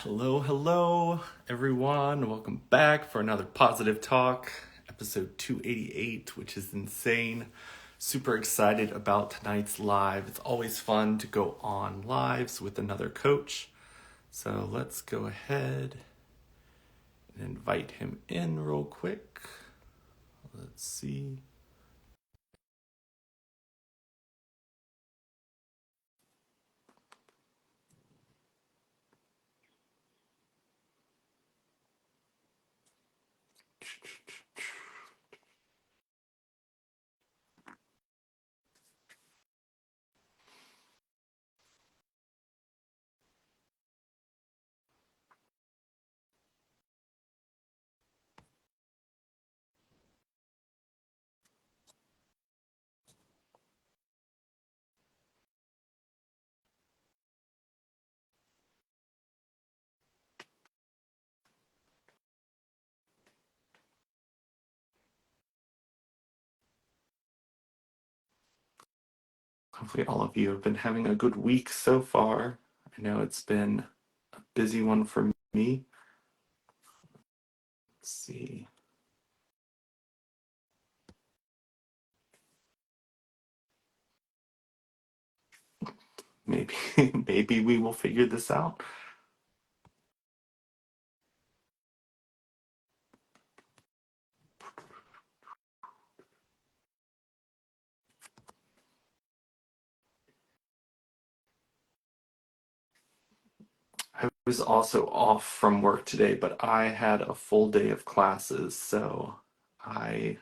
Hello, everyone. Welcome back for another Positive Talk, episode 288, which is insane. Super excited about tonight's live. It's always fun to go on lives with another coach. So let's go ahead and invite him in real quick. Let's see. Hopefully all of you have been having a good week so far. I know it's been a busy one for me. Let's see. Maybe maybe we will figure this out. I was also off from work today, but I had a full day of classes, so I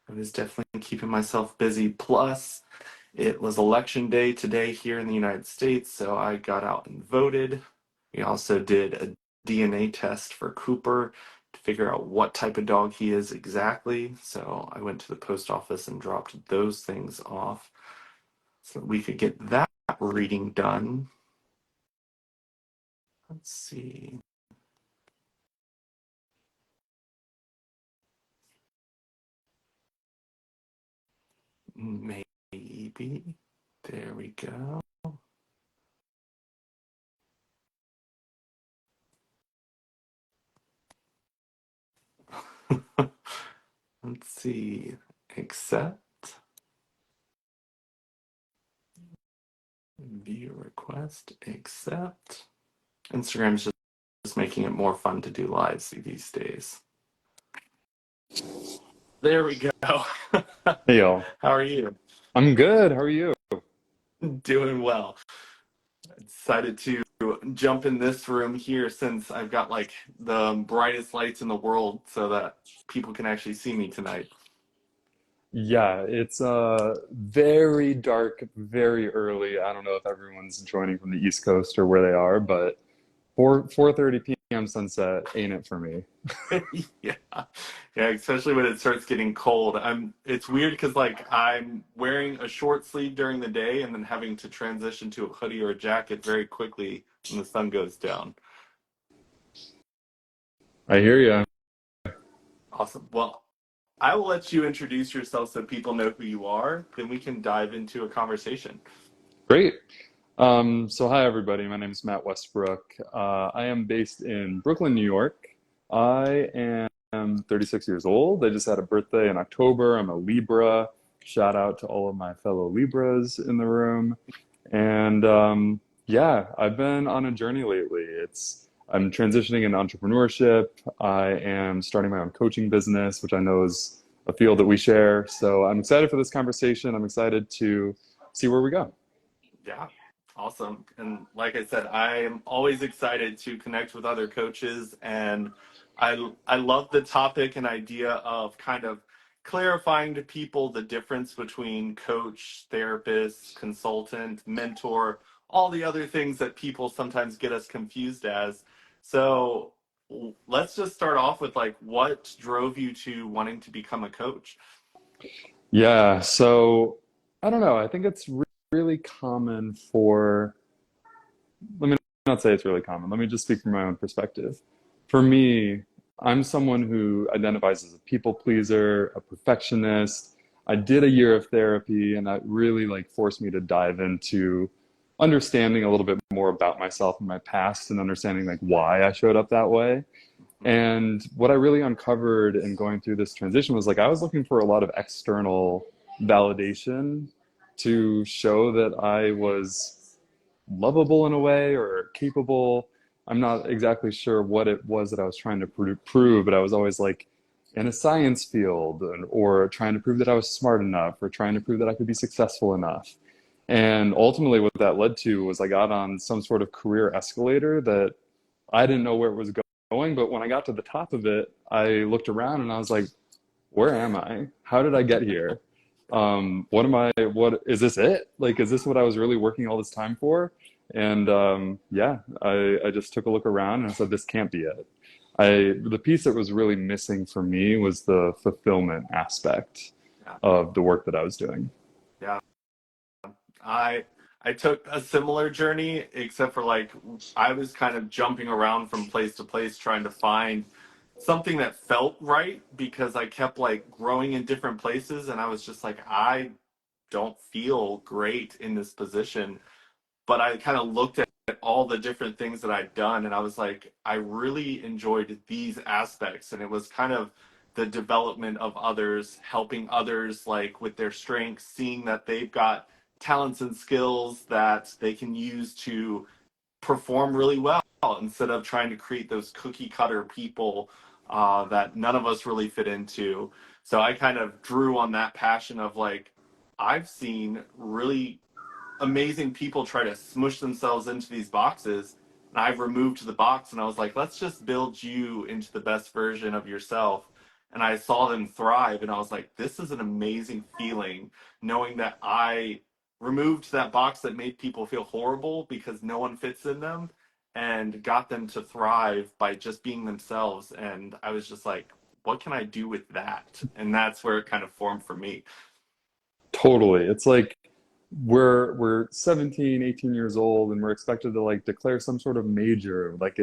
I was definitely keeping myself busy. Plus, it was election day today here in the United States, so I got out and voted. We also did a DNA test for Cooper to figure out what type of dog he is exactly. So I went to the post office and dropped those things off so that we could get that reading done. Let's see. Maybe. There we go. Let's see. Accept. View request. Accept. Instagram's just making it more fun to do lives these days. There we go. Hey y'all. How are you? I'm good. How are you? Doing well. Decided to jump in this room here since I've got like the brightest lights in the world so that people can actually see me tonight. Yeah, it's very dark, very early. I don't know if everyone's joining from the East Coast or where they are, but 4:30 p.m. sunset ain't it for me. Yeah. Yeah, especially when it starts getting cold. It's weird because like I'm wearing a short sleeve during the day and then having to transition to a hoodie or a jacket very quickly when the sun goes down. I hear you. Awesome. Well, I will let you introduce yourself so people know who you are, then we can dive into a conversation. Great. So hi everybody. My name is Matt Westbrook. I am based in Brooklyn, New York. I am 36 years old. I just had a birthday in October. I'm a Libra. Shout out to all of my fellow Libras in the room. And yeah, I've been on a journey lately. I'm transitioning into entrepreneurship. I am starting my own coaching business, which I know is a field that we share. So I'm excited for this conversation. I'm excited to see where we go. Yeah, awesome. And like I said, I am always excited to connect with other coaches, and I love the topic and idea of kind of clarifying to people the difference between coach, therapist, consultant, mentor, all the other things that people sometimes get us confused as. So let's just start off with like what drove you to wanting to become a coach? Yeah, so I don't know. I think it's really common for, let me not say it's really common. Let me just speak from my own perspective. For me, I'm someone who identifies as a people pleaser, a perfectionist. I did a year of therapy and that really like forced me to dive into understanding a little bit more about myself and my past and understanding like why I showed up that way. And what I really uncovered in going through this transition was like I was looking for a lot of external validation to show that I was lovable in a way or capable. I'm not exactly sure what it was that I was trying to prove, but I was always like in a science field or trying to prove that I was smart enough or trying to prove that I could be successful enough. And ultimately, what that led to was I got on some sort of career escalator that I didn't know where it was going. But when I got to the top of it, I looked around and I was like, where am I? How did I get here? What am I, what, is this it? Like, is this what I was really working all this time for? And yeah, I just took a look around and I said, this can't be it. The piece that was really missing for me was the fulfillment aspect Yeah. of the work that I was doing. Yeah. I I took a similar journey, except for like I was kind of jumping around from place to place trying to find something that felt right because I kept like growing in different places and I was just like I don't feel great in this position. But I kind of looked at all the different things that I'd done and I was like, I really enjoyed these aspects. And it was kind of the development of others, helping others like with their strengths, seeing that they've got talents and skills that they can use to perform really well instead of trying to create those cookie cutter people that none of us really fit into. So I kind of drew on that passion of like, I've seen really amazing people try to smush themselves into these boxes. And I've removed the box and I was like, let's just build you into the best version of yourself. And I saw them thrive and I was like, this is an amazing feeling knowing that I removed that box that made people feel horrible because no one fits in them and got them to thrive by just being themselves. And I was just like, what can I do with that? And that's where it kind of formed for me. Totally. It's like we're 17, 18 years old and we're expected to like declare some sort of major. Like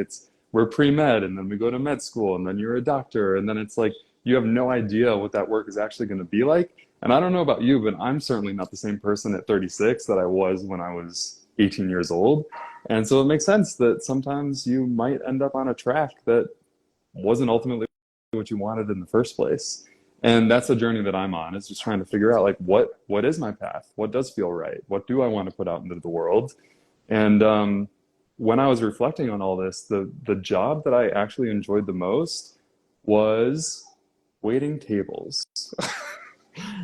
we're pre-med and then we go to med school and then you're a doctor and then it's like you have no idea what that work is actually going to be like. And I don't know about you, but I'm certainly not the same person at 36 that I was when I was 18 years old. And so it makes sense that sometimes you might end up on a track that wasn't ultimately what you wanted in the first place. And that's the journey that I'm on, is just trying to figure out like what is my path? What does feel right? What do I want to put out into the world? And when I was reflecting on all this, the job that I actually enjoyed the most was waiting tables.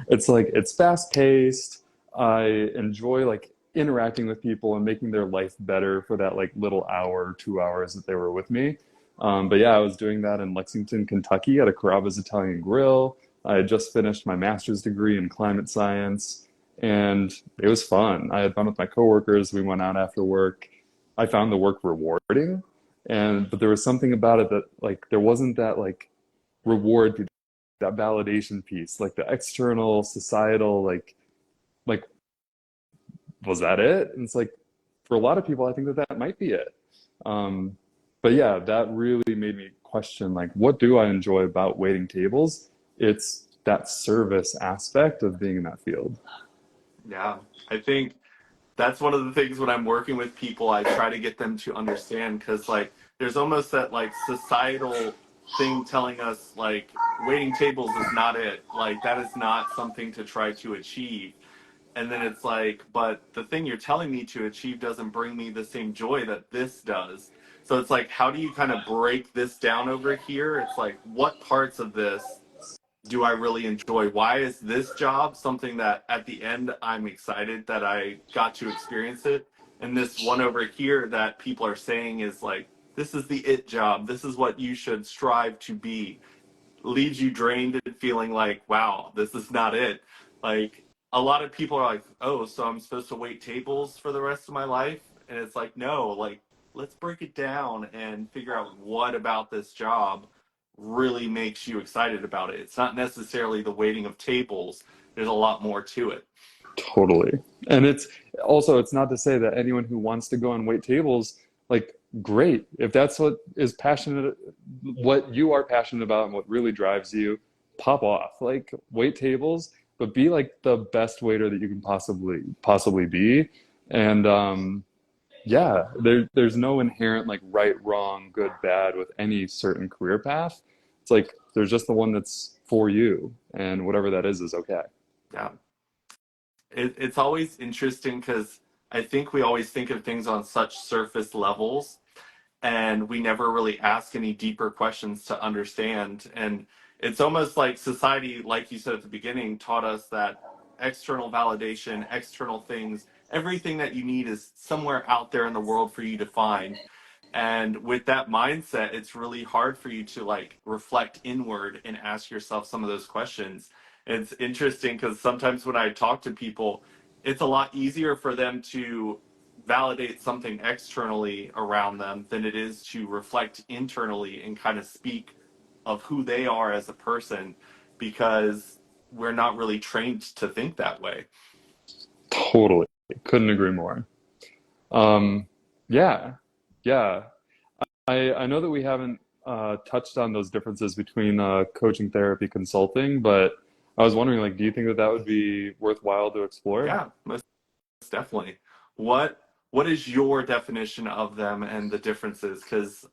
It's like it's fast paced. I enjoy like interacting with people and making their life better for that like little hour, 2 hours that they were with me. But yeah, I was doing that in Lexington, Kentucky at a Carrabba's Italian Grill. I had just finished my master's degree in climate science, and it was fun. I had fun with my coworkers. We went out after work. I found the work rewarding, and but there was something about it that like there wasn't that like reward, that validation piece, like the external societal like was that it? And it's like for a lot of people, I think that that might be it. Um, but yeah, that really made me question like, what do I enjoy about waiting tables? It's that service aspect of being in that field. Yeah, I think that's one of the things when I'm working with people, I try to get them to understand because like there's almost that like societal thing telling us like waiting tables is not it. Like that is not something to try to achieve. And then it's like, but the thing you're telling me to achieve doesn't bring me the same joy that this does. So it's like, how do you kind of break this down over here? It's like, what parts of this do I really enjoy? Why is this job something that at the end I'm excited that I got to experience it? And this one over here that people are saying is like, this is the it job. This is what you should strive to be. Leaves you drained and feeling like, wow, this is not it. Like a lot of people are like, oh, so I'm supposed to wait tables for the rest of my life? And it's like, no, like let's break it down and figure out what about this job really makes you excited about it. It's not necessarily the waiting of tables. There's a lot more to it. Totally. And it's also, it's not to say that anyone who wants to go and wait tables, like, great. If that's what is passionate, what you are passionate about and what really drives you, pop off. Like, wait tables, but be like the best waiter that you can possibly be. And yeah, there's no inherent like right, wrong, good, bad with any certain career path. It's like there's just the one that's for you, and whatever that is okay. Yeah. It's always interesting because I think we always think of things on such surface levels, and we never really ask any deeper questions to understand. And it's almost like society, like you said at the beginning, taught us that external validation, external things, everything that you need is somewhere out there in the world for you to find. And with that mindset, it's really hard for you to like reflect inward and ask yourself some of those questions. It's interesting because sometimes when I talk to people, it's a lot easier for them to validate something externally around them than it is to reflect internally and kind of speak of who they are as a person, because we're not really trained to think that way. Totally. Couldn't agree more. Um, yeah, yeah. I know that we haven't touched on those differences between coaching, therapy, consulting, but I was wondering, like, do you think that that would be worthwhile to explore? Yeah, most definitely. What is your definition of them and the differences? Because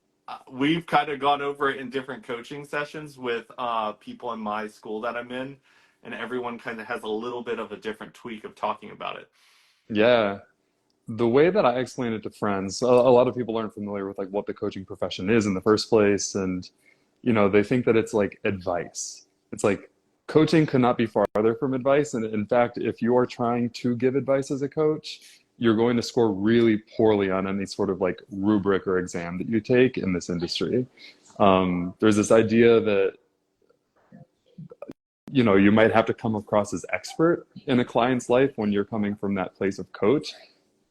we've kind of gone over it in different coaching sessions with people in my school that I'm in, and everyone kind of has a little bit of a different tweak of talking about it. Yeah. The way that I explain it to friends, a lot of people aren't familiar with like what the coaching profession is in the first place, and they think that it's like advice. It's like coaching could not be farther from advice, and in fact, if you are trying to give advice as a coach, you're going to score really poorly on any sort of like rubric or exam that you take in this industry. There's this idea that you might have to come across as expert in a client's life when you're coming from that place of coach.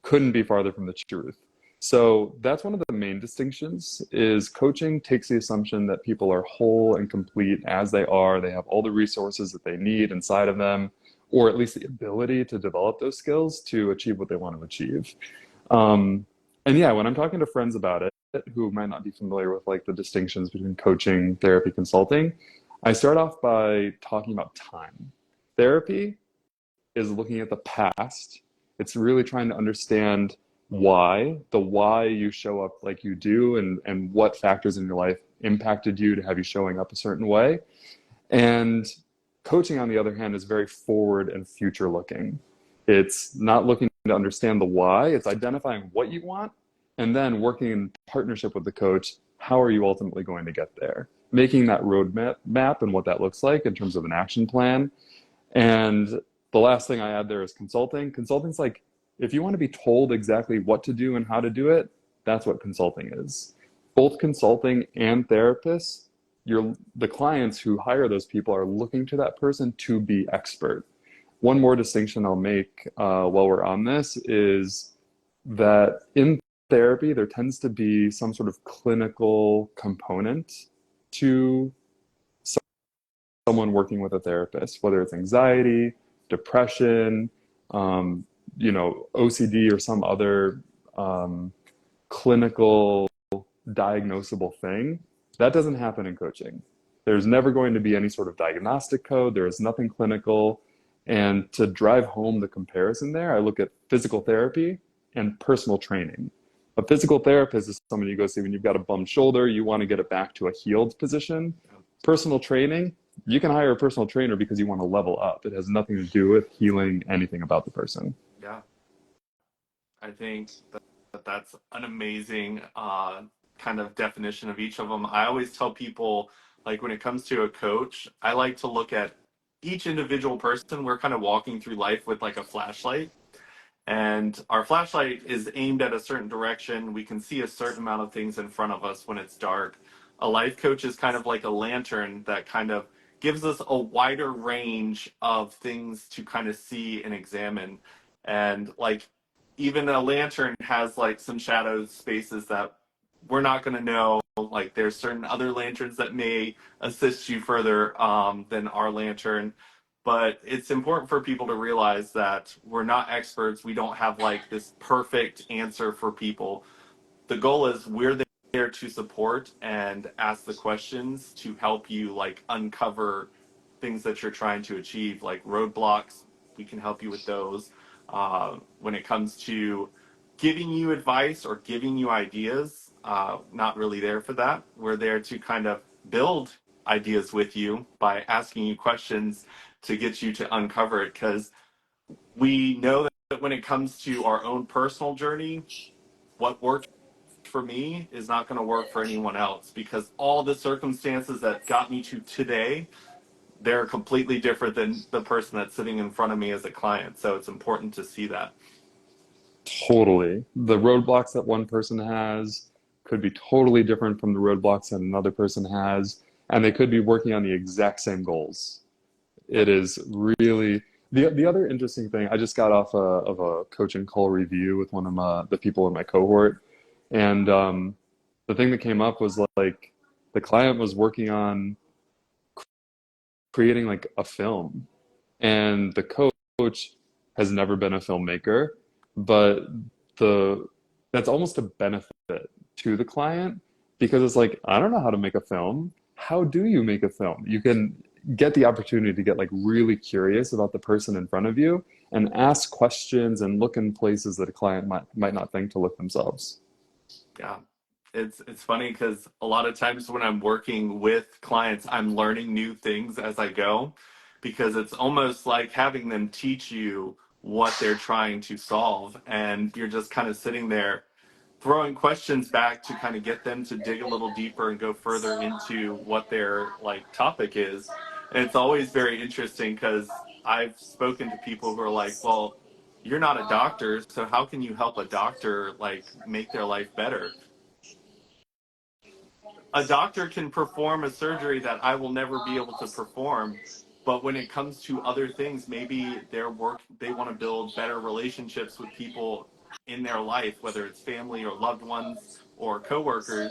Couldn't be farther from the truth. So that's one of the main distinctions is coaching takes the assumption that people are whole and complete as they are. They have all the resources that they need inside of them, or at least the ability to develop those skills to achieve what they want to achieve. Um, and yeah, when I'm talking to friends about it, who might not be familiar with like the distinctions between coaching, therapy, consulting, I start off by talking about time. Therapy is looking at the past. It's really trying to understand why you show up like you do, and what factors in your life impacted you to have you showing up a certain way. And coaching, on the other hand, is very forward and future looking. It's not looking to understand the why, it's identifying what you want and then working in partnership with the coach. How are you ultimately going to get there? Making that roadmap and what that looks like in terms of an action plan. And the last thing I add there is consulting. Consulting's like, if you want to be told exactly what to do and how to do it, that's what consulting is. Both consulting and therapists, the clients who hire those people are looking to that person to be expert. One more distinction I'll make while we're on this is that in therapy, there tends to be some sort of clinical component to someone working with a therapist, whether it's anxiety, depression, um, OCD, or some other um, clinical diagnosable thing. That doesn't happen in coaching. There's never going to be any sort of diagnostic code. There is nothing clinical. And to drive home the comparison there, I look at physical therapy and personal training. A physical therapist is someone you go see when you've got a bummed shoulder, you want to get it back to a healed position. Personal training, you can hire a personal trainer because you want to level up. It has nothing to do with healing anything about the person. Yeah, I think that's an amazing kind of definition of each of them. I always tell people, like, when it comes to a coach, I like to look at each individual person. We're kind of walking through life with like a flashlight, and our flashlight is aimed at a certain direction. We can see a certain amount of things in front of us when it's dark. A life coach is kind of like a lantern that kind of gives us a wider range of things to kind of see and examine. And like even a lantern has like some shadow spaces that we're not going to know. Like there's certain other lanterns that may assist you further than our lantern, but it's important for people to realize that we're not experts. We don't have like this perfect answer for people. The goal is we're there to support and ask the questions to help you like uncover things that you're trying to achieve, like roadblocks. We can help you with those. When it comes to giving you advice or giving you ideas. Not really there for that. We're there to kind of build ideas with you by asking you questions to get you to uncover it. Because we know that when it comes to our own personal journey, what worked for me is not going to work for anyone else because all the circumstances that got me to today, they're completely different than the person that's sitting in front of me as a client. So it's important to see that. Totally. The roadblocks that one person has could be totally different from the roadblocks that another person has, and they could be working on the exact same goals. It Yep. is really the other interesting thing. I just got off of a coaching call review with one of the people in my cohort, and the thing that came up was like the client was working on creating like a film, and the coach has never been a filmmaker, but the that's almost a benefit to the client because it's like, I don't know how to make a film. How do you make a film? You can get the opportunity to get like really curious about the person in front of you and ask questions and look in places that a client might not think to look themselves. Yeah. It's funny because a lot of times when I'm working with clients, I'm learning new things as I go because it's almost like having them teach you what they're trying to solve. And you're just kind of sitting there throwing questions back to kind of get them to dig a little deeper and go further into what their like topic is. And it's always very interesting because I've spoken to people who are like, well, you're not a doctor, so how can you help a doctor like make their life better? A doctor can perform a surgery that I will never be able to perform. But when it comes to other things, maybe their work, they want to build better relationships with people in their life, whether it's family or loved ones or coworkers.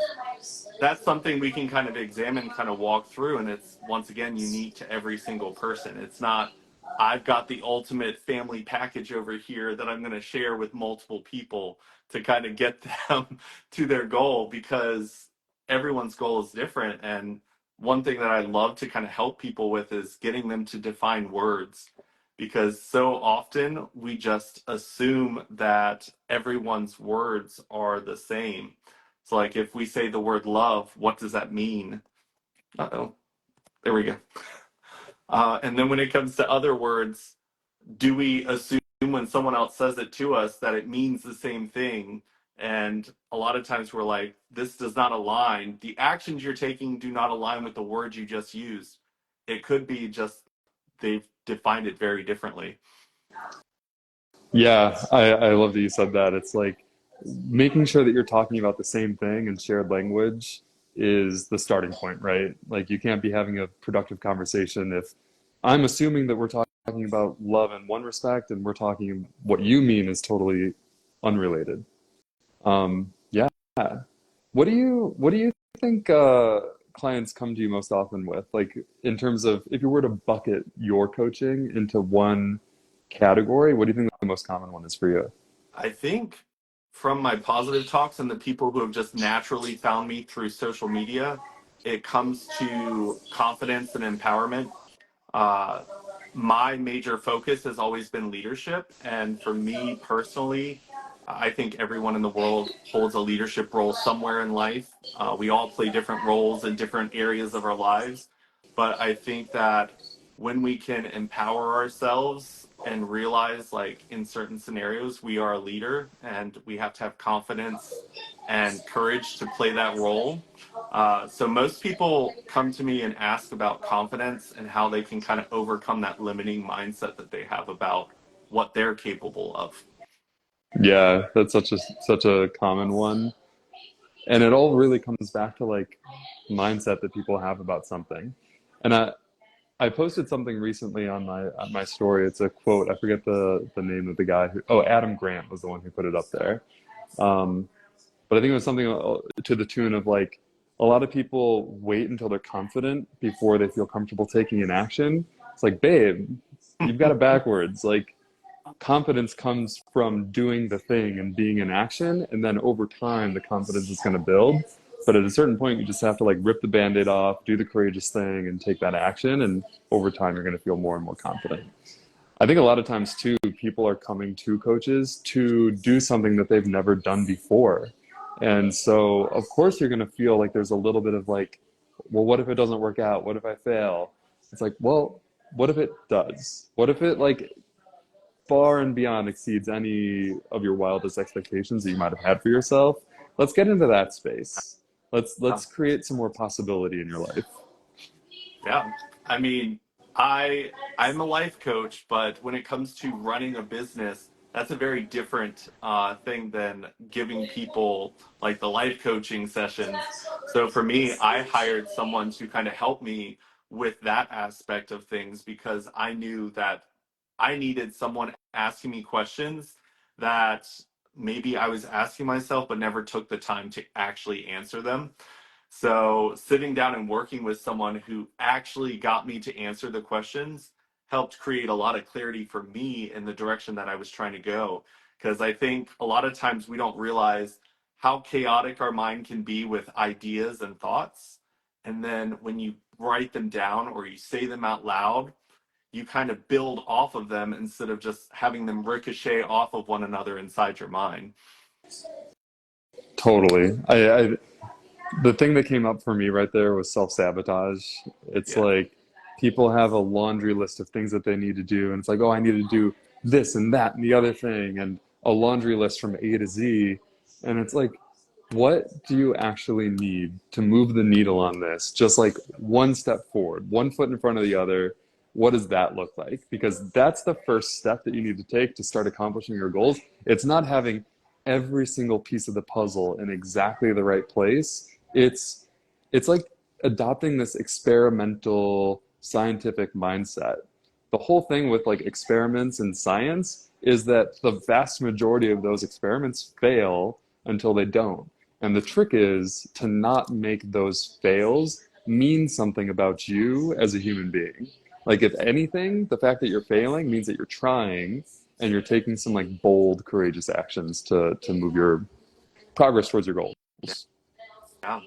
That's something we can kind of examine, kind of walk through, and it's once again unique to every single person. It's not I've got the ultimate family package over here that I'm going to share with multiple people to kind of get them to their goal because everyone's goal is different. And one thing that I love to kind of help people with is getting them to define words because so often we just assume that everyone's words are the same. So, like, if we say the word love, what does that mean? Uh-oh, there we go. And then when it comes to other words, do we assume when someone else says it to us that it means the same thing? And a lot of times we're like, this does not align. The actions you're taking do not align with the words you just used. It could be just they've defined it very differently. Yeah, I love that you said that. It's like making sure that you're talking about the same thing in shared language is the starting point, right? Like you can't be having a productive conversation if I'm assuming that we're talking about love in one respect and we're talking what you mean is totally unrelated. Yeah. What do you think clients come to you most often with? Like in terms of if you were to bucket your coaching into one category, what do you think the most common one is for you? I think from my positive talks and the people who have just naturally found me through social media, it comes to confidence and empowerment. Uh, my major focus has always been leadership. And for me personally, I think everyone in the world holds a leadership role somewhere in life. We all play different roles in different areas of our lives. But I think that when we can empower ourselves and realize, like, in certain scenarios, we are a leader and we have to have confidence and courage to play that role. So most people come to me and ask about confidence and how they can kind of overcome that limiting mindset that they have about what they're capable of. Yeah, that's such a common one. And it all really comes back to like mindset that people have about something. And I posted something recently on my story. It's a quote. I forget the name of the guy who, oh, Adam Grant was the one who put it up there. Um, but I think it was something to the tune of like a lot of people wait until they're confident before they feel comfortable taking an action. It's like, babe, you've got it backwards. Like confidence comes from doing the thing and being in action, and then over time the confidence is going to build. But at a certain point you just have to like rip the band-aid off, do the courageous thing and take that action, and over time you're going to feel more and more confident. I think a lot of times too people are coming to coaches to do something that they've never done before. And so, of course, you're going to feel like there's a little bit of like, well, what if it doesn't work out? What if I fail? It's like, well, what if it does? What if it like far and beyond exceeds any of your wildest expectations that you might have had for yourself? Let's get into that space. Let's create some more possibility in your life. Yeah. I mean, I'm a life coach, but when it comes to running a business, that's a very different thing than giving people like the life coaching sessions. So for me, I hired someone to kind of help me with that aspect of things because I knew that I needed someone asking me questions that maybe I was asking myself but never took the time to actually answer them. So sitting down and working with someone who actually got me to answer the questions helped create a lot of clarity for me in the direction that I was trying to go. Because I think a lot of times we don't realize how chaotic our mind can be with ideas and thoughts. And then when you write them down or you say them out loud, you kind of build off of them instead of just having them ricochet off of one another inside your mind. Totally. The thing that came up for me right there was self-sabotage. It's Yeah. like people have a laundry list of things that they need to do, and it's like, oh, I need to do this and that and the other thing, and a laundry list from A to Z. And it's like, what do you actually need to move the needle on this? Just like one step forward, one foot in front of the other. What does that look like? Because that's the first step that you need to take to start accomplishing your goals. It's not having every single piece of the puzzle in exactly the right place. It's like adopting this experimental scientific mindset. The whole thing with like experiments in science is that the vast majority of those experiments fail until they don't. And the trick is to not make those fails mean something about you as a human being. Like if anything, the fact that you're failing means that you're trying and you're taking some like bold, courageous actions to move your progress towards your goals. Yeah.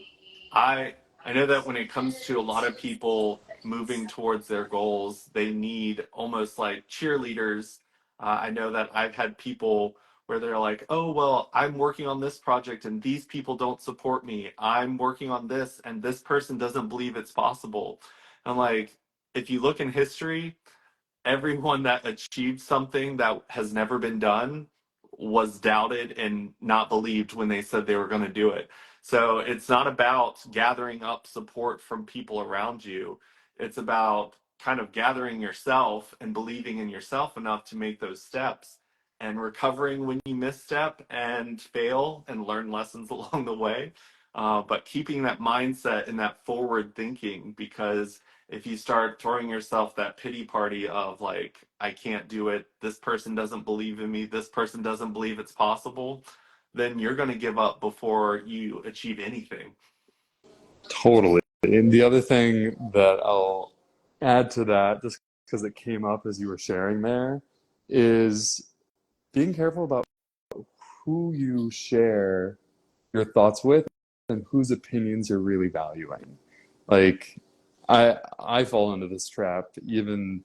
I know that when it comes to a lot of people moving towards their goals, they need almost like cheerleaders. I know that I've had people where they're like, "Oh, well, I'm working on this project and these people don't support me. I'm working on this and this person doesn't believe it's possible." I'm like, if you look in history, everyone that achieved something that has never been done was doubted and not believed when they said they were going to do it. So it's not about gathering up support from people around you. It's about kind of gathering yourself and believing in yourself enough to make those steps and recovering when you misstep and fail and learn lessons along the way. But keeping that mindset and that forward thinking because if you start throwing yourself that pity party of like, I can't do it, this person doesn't believe in me, this person doesn't believe it's possible, then you're going to give up before you achieve anything. Totally. And the other thing that I'll add to that, just because it came up as you were sharing there, is being careful about who you share your thoughts with and whose opinions you're really valuing. Like I fall into this trap. Even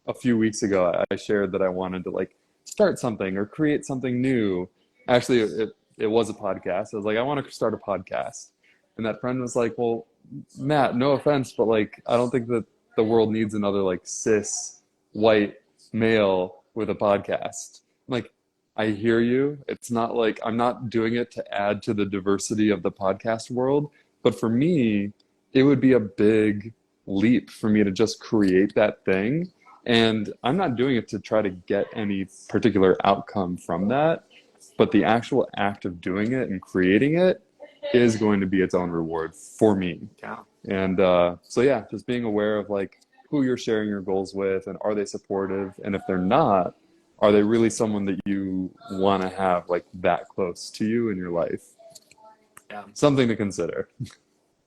a few weeks ago, I shared that I wanted to like start something or create something new. Actually, it was a podcast. I was like, I want to start a podcast. And that friend was like, well, Matt, no offense, but like I don't think that the world needs another like cis white male with a podcast. I'm like, I hear you. It's not like I'm not doing it to add to the diversity of the podcast world, but for me, it would be a big leap for me to just create that thing. And I'm not doing it to try to get any particular outcome from that, but the actual act of doing it and creating it is going to be its own reward for me. Yeah. And so, yeah, just being aware of like who you're sharing your goals with and are they supportive? And if they're not, are they really someone that you want to have like that close to you in your life? Yeah. Something to consider.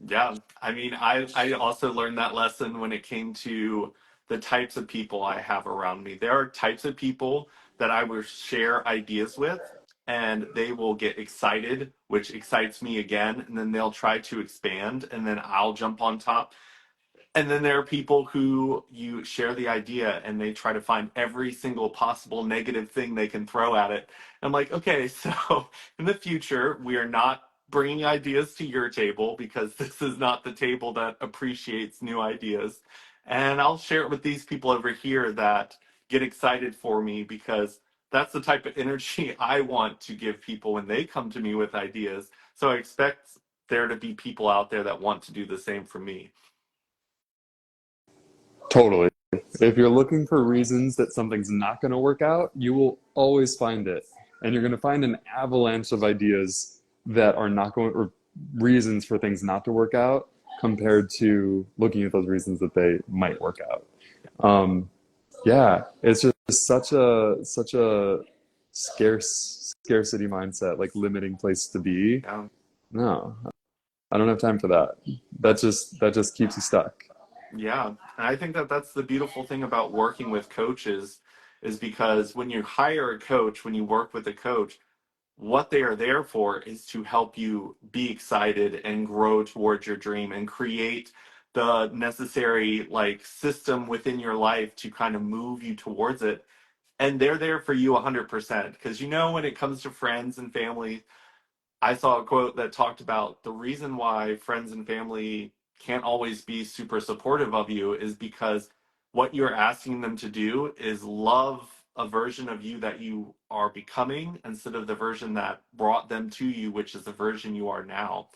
Yeah. I mean, I also learned that lesson when it came to the types of people I have around me. There are types of people that I will share ideas with, and they will get excited, which excites me again, and then they'll try to expand, and then I'll jump on top. And then there are people who you share the idea and they try to find every single possible negative thing they can throw at it. I'm like, okay, so in the future, we are not bringing ideas to your table because this is not the table that appreciates new ideas. And I'll share it with these people over here that get excited for me because that's the type of energy I want to give people when they come to me with ideas. So I expect there to be people out there that want to do the same for me. Totally. If you're looking for reasons that something's not going to work out, you will always find it. And you're going to find an avalanche of ideas that are not going, or reasons for things not to work out compared to looking at those reasons that they might work out. Um, yeah, it's just such a scarcity mindset, like limiting place to be. Yeah. No, I don't have time for that. That just keeps you stuck. Yeah, and I think that that's the beautiful thing about working with coaches is because when you hire a coach, when you work with a coach, what they are there for is to help you be excited and grow towards your dream and create the necessary like system within your life to kind of move you towards it. And they're there for you 100% because when it comes to friends and family, I saw a quote that talked about the reason why friends and family can't always be super supportive of you is because what you're asking them to do is love a version of you that you are becoming instead of the version that brought them to you, which is the version you are now.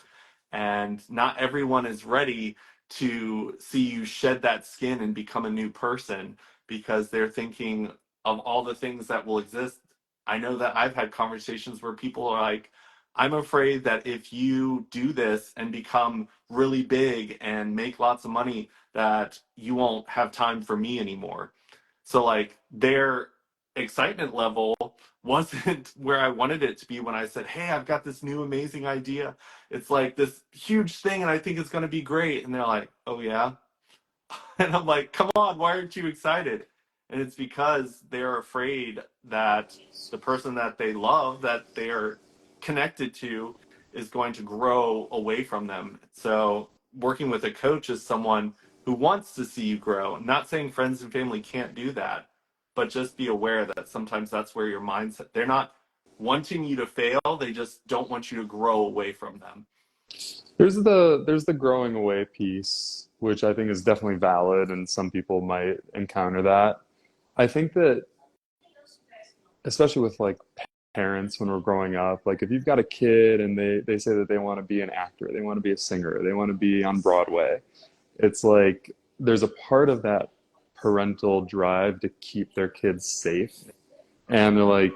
And not everyone is ready to see you shed that skin and become a new person because they're thinking of all the things that will exist. I know that I've had conversations where people are like, I'm afraid that if you do this and become really big and make lots of money, that you won't have time for me anymore. So like their excitement level wasn't where I wanted it to be when I said, "Hey, I've got this new amazing idea. It's like this huge thing and I think it's going to be great." And they're like, "Oh yeah." And I'm like, "Come on, why aren't you excited?" And it's because they're afraid that the person that they love, that they are connected to, is going to grow away from them. So working with a coach is someone who wants to see you grow. Not saying friends and family can't do that, but just be aware that sometimes that's where your mindset, they're not wanting you to fail, they just don't want you to grow away from them. There's the growing away piece, which I think is definitely valid, and some people might encounter that. I think that especially with like parents when we're growing up, like if you've got a kid and they say that they want to be an actor, they want to be a singer, they want to be on Broadway, it's like there's a part of that parental drive to keep their kids safe. And they're like,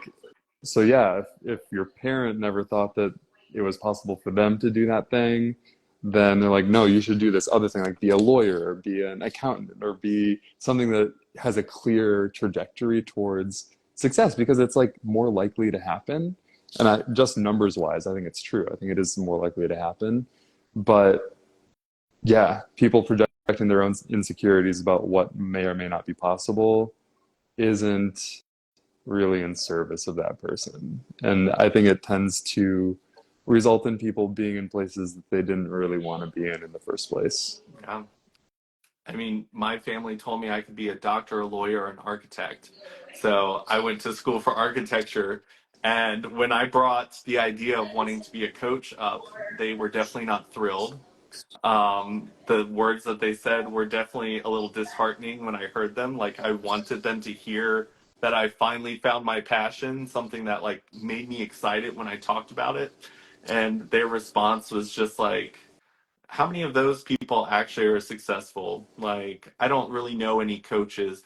so yeah, if your parent never thought that it was possible for them to do that thing, then they're like, no, you should do this other thing, like be a lawyer or be an accountant or be something that has a clear trajectory towards success because it's like more likely to happen. And just numbers wise, I think it's true. I think it is more likely to happen. But yeah, people projecting their own insecurities about what may or may not be possible isn't really in service of that person. And I think it tends to result in people being in places that they didn't really want to be in the first place. Yeah. I mean, my family told me I could be a doctor, a lawyer, or an architect. So I went to school for architecture. And when I brought the idea of wanting to be a coach up, they were definitely not thrilled. The words that they said were definitely a little disheartening when I heard them. Like I wanted them to hear that I finally found my passion, something that like made me excited when I talked about it. And their response was just like, how many of those people actually are successful? Like, I don't really know any coaches.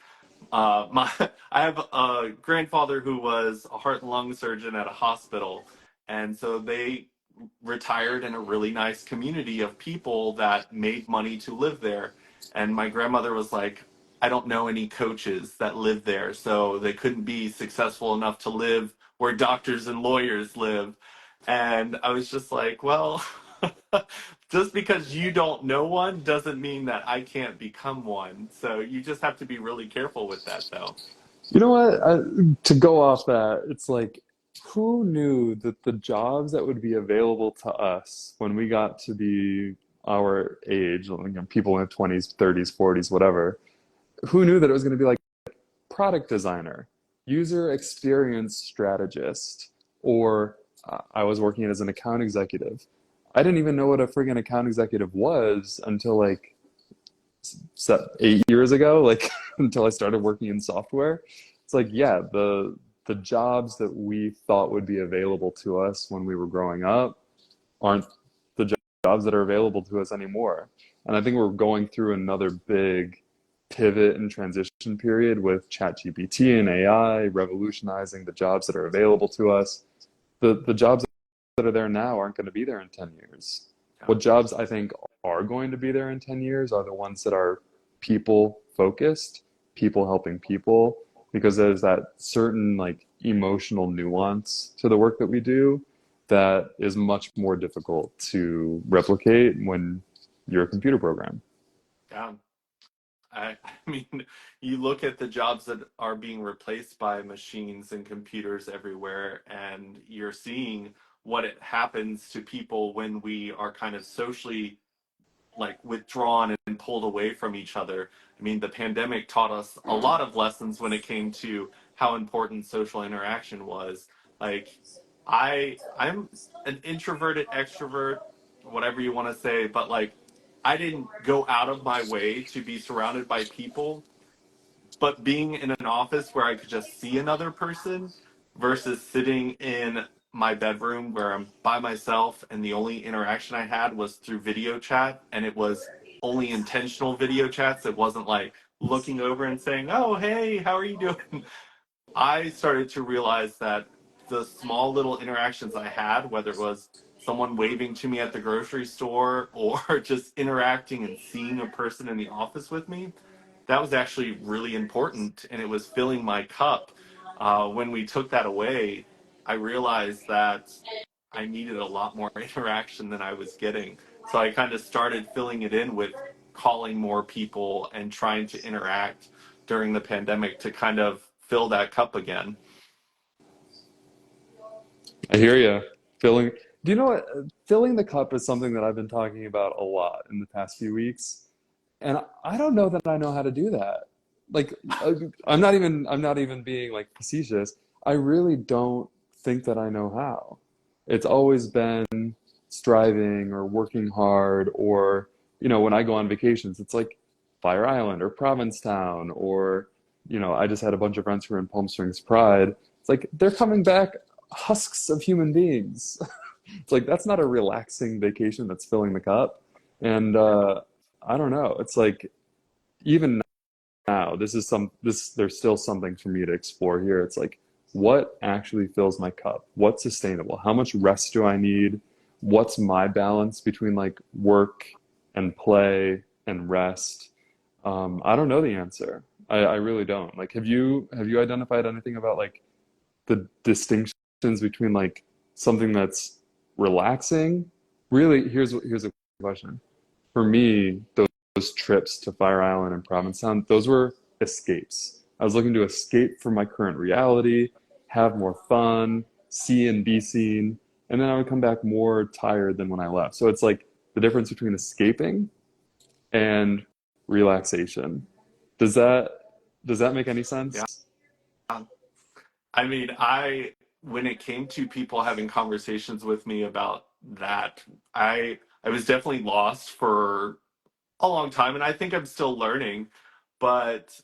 I have a grandfather who was a heart and lung surgeon at a hospital, and so they retired in a really nice community of people that made money to live there. And my grandmother was like, I don't know any coaches that live there, so they couldn't be successful enough to live where doctors and lawyers live. And I was just like, well, just because you don't know one doesn't mean that I can't become one. So you just have to be really careful with that, though. You know what? To go off that, it's like, who knew that the jobs that would be available to us when we got to be our age, people in their 20s, 30s, 40s, whatever, who knew that it was going to be like product designer, user experience strategist, or I was working as an account executive. I didn't even know what a friggin' account executive was until like 8 years ago, like until I started working in software. It's like, yeah, the jobs that we thought would be available to us when we were growing up aren't the jobs that are available to us anymore. And I think we're going through another big pivot and transition period with ChatGPT and AI revolutionizing the jobs that are available to us. The jobs that are there now aren't going to be there in 10 years. Yeah. What jobs I think are going to be there in 10 years are the ones that are people focused, people helping people, because there's that certain like emotional nuance to the work that we do that is much more difficult to replicate when you're a computer program. Yeah. I mean, you look at the jobs that are being replaced by machines and computers everywhere, and you're seeing what it happens to people when we are kind of socially like withdrawn and pulled away from each other. I mean, the pandemic taught us a lot of lessons when it came to how important social interaction was. Like, I'm an introverted extrovert, whatever you want to say, but like I didn't go out of my way to be surrounded by people, but being in an office where I could just see another person versus sitting in my bedroom where I'm by myself and the only interaction I had was through video chat, and it was only intentional video chats. It wasn't like looking over and saying, "Oh, hey, how are you doing?" I started to realize that the small little interactions I had, whether it was someone waving to me at the grocery store or just interacting and seeing a person in the office with me, that was actually really important, and it was filling my cup. When we took that away, I realized that I needed a lot more interaction than I was getting. So I kind of started filling it in with calling more people and trying to interact during the pandemic to kind of fill that cup again. I hear you. Filling, do you know what? Filling the cup is something that I've been talking about a lot in the past few weeks, and I don't know that I know how to do that. Like, I'm not even being like facetious. I really don't think that I know how. It's always been striving or working hard, or when I go on vacations, it's like Fire Island or Provincetown, or I just had a bunch of friends who were in Palm Springs Pride. It's like they're coming back husks of human beings. It's like that's not a relaxing vacation that's filling the cup. And I don't know. It's like even now, there's still something for me to explore here. It's like what actually fills my cup? What's sustainable? How much rest do I need? What's my balance between like work and play and rest? I don't know the answer. I really don't. Like, have you identified anything about like the distinctions between like something that's relaxing? Really, here's a question. For me, those trips to Fire Island and Provincetown, those were escapes. I was looking to escape from my current reality, have more fun, see and be seen, and then I would come back more tired than when I left. So it's like the difference between escaping and relaxation. Does that does that make any Yeah. sense? I mean, when it came to people having conversations with me about that, I was definitely lost for a long time, and I think I'm still learning. But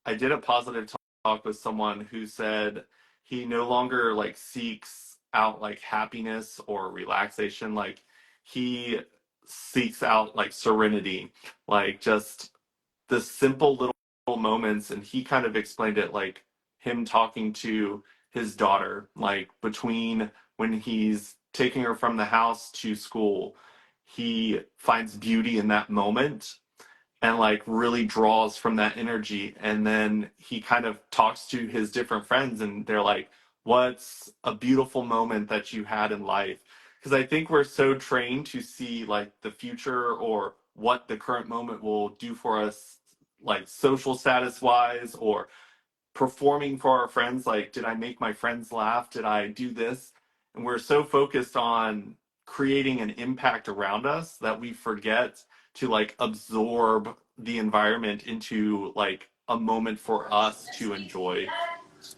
I did a positive talk with someone who said he no longer like seeks out like happiness or relaxation. Like he seeks out like serenity, like just the simple little moments. And he kind of explained it like him talking to his daughter, like between when he's taking her from the house to school, he finds beauty in that moment and like really draws from that energy. And then he kind of talks to his different friends, and they're like, what's a beautiful moment that you had in life? Because I think we're so trained to see like the future or what the current moment will do for us, like social status wise, or performing for our friends. Like, did I make my friends laugh? Did I do this? And we're so focused on creating an impact around us that we forget to like absorb the environment into like a moment for us to enjoy.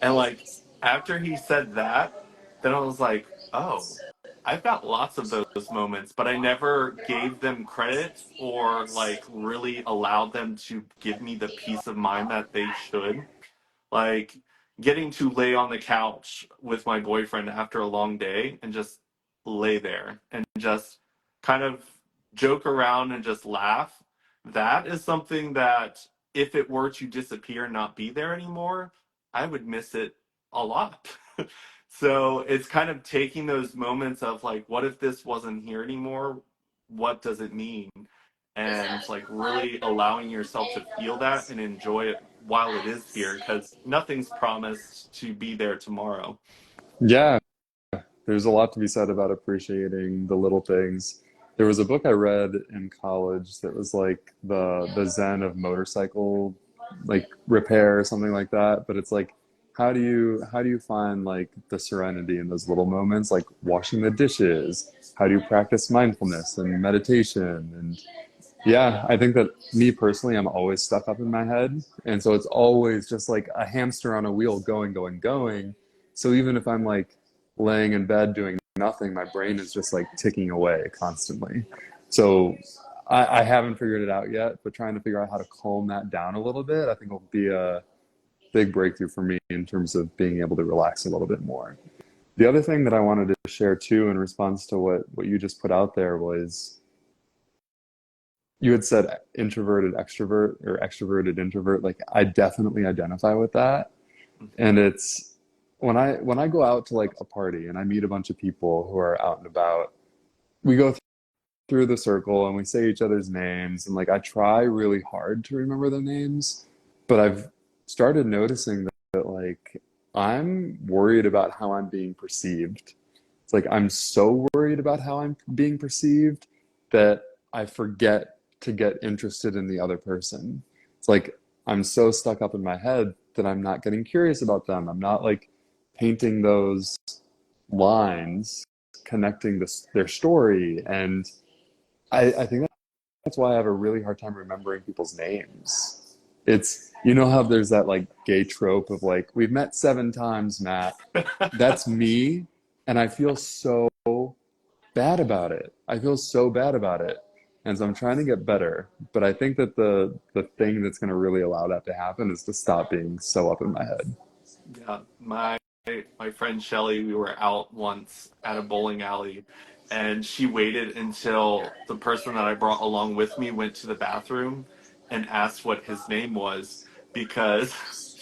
And like after he said that, then I was like, oh, I've got lots of those moments, but I never gave them credit or like really allowed them to give me the peace of mind that they should. Like getting to lay on the couch with my boyfriend after a long day and just lay there and just kind of joke around and just laugh. That is something that if it were to disappear and not be there anymore, I would miss it a lot. So it's kind of taking those moments of like, what if this wasn't here anymore? What does it mean? And like really allowing yourself to feel that and enjoy it while it is here because nothing's promised to be there tomorrow. Yeah, there's a lot to be said about appreciating the little things. There was a book I read in college that was like the Zen of motorcycle like repair or something like that. But it's like how do you find like the serenity in those little moments, like washing the dishes? How do you practice mindfulness and meditation? And yeah, I think that me personally, I'm always stuck up in my head. And so it's always just like a hamster on a wheel going, going, going. So even if I'm like laying in bed doing nothing, my brain is just like ticking away constantly. So I haven't figured it out yet, but trying to figure out how to calm that down a little bit, I think will be a big breakthrough for me in terms of being able to relax a little bit more. The other thing that I wanted to share too in response to what you just put out there was you had said introverted extrovert or extroverted introvert. Like I definitely identify with that. Mhm. And it's when I go out to like a party and I meet a bunch of people who are out and about, we go through the circle and we say each other's names, and like I try really hard to remember their names, but I've started noticing that like I'm worried about how I'm being perceived. It's like I'm so worried about how I'm being perceived that I forget to get interested in the other person. It's like I'm so stuck up in my head that I'm not getting curious about them. I'm not like painting those lines, connecting their story. And I think that's why I have a really hard time remembering people's names. It's, you know how there's that like gay trope of like, we've met 7 times, Matt. That's me. And I feel so bad about it. I feel so bad about it. And so I'm trying to get better. But I think that the thing that's going to really allow that to happen is to stop being so up in my head. Yeah, my friend Shelly, we were out once at a bowling alley, and she waited until the person that I brought along with me went to the bathroom and asked what his name was because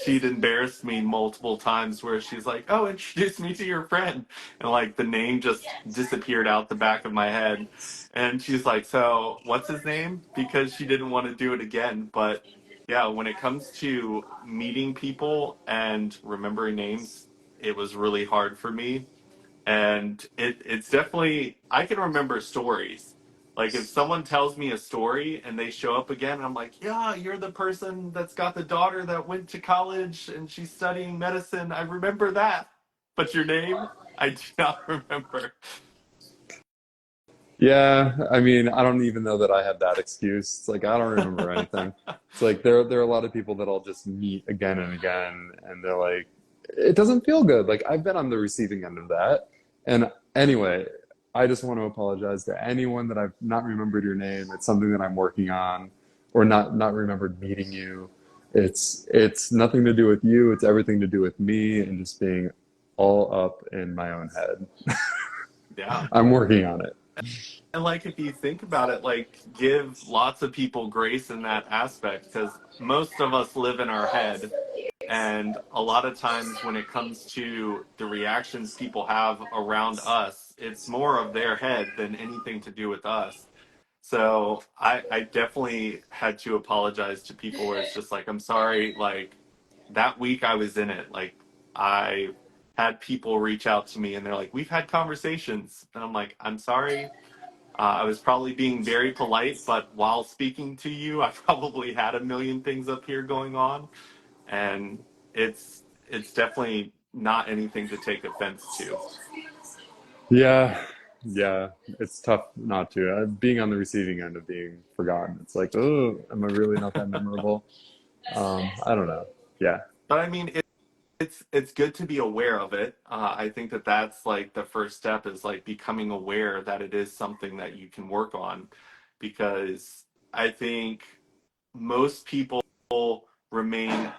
she'd embarrassed me multiple times where she's like, "Oh, introduce me to your friend," and like the name just disappeared out the back of my head, and she's like, "So what's his name?" Because she didn't want to do it again, but yeah, when it comes to meeting people and remembering names, it was really hard for me. And it's definitely, I can remember stories. Like if someone tells me a story and they show up again, I'm like, yeah, you're the person that's got the daughter that went to college and she's studying medicine. I remember that. But your name, I do not remember. Yeah, I mean, I don't even know that I have that excuse. It's like I don't remember anything. It's like there are a lot of people that I'll just meet again and again, and they're like, it doesn't feel good. Like I've been on the receiving end of that. And anyway, I just want to apologize to anyone that I've not remembered your name. It's something that I'm working on, or not remembered meeting you. It's nothing to do with you. It's everything to do with me and just being all up in my own head. Yeah. I'm working on it. And like if you think about it, like give lots of people grace in that aspect because most of us live in our head. And a lot of times when it comes to the reactions people have around us, it's more of their head than anything to do with us. So I definitely had to apologize to people where it's just like, I'm sorry, like that week I was in it. Like I had people reach out to me and they're like, we've had conversations. And I'm like, I'm sorry. I was probably being very polite, but while speaking to you, I probably had a million things up here going on, and it's definitely not anything to take offense to. Yeah. Yeah, it's tough not to. Being on the receiving end of being forgotten, it's like, oh, am I really not that memorable? I don't know. Yeah, But I mean, it's good to be aware of it. I think that that's like the first step is like becoming aware that it is something that you can work on, because I think most people remain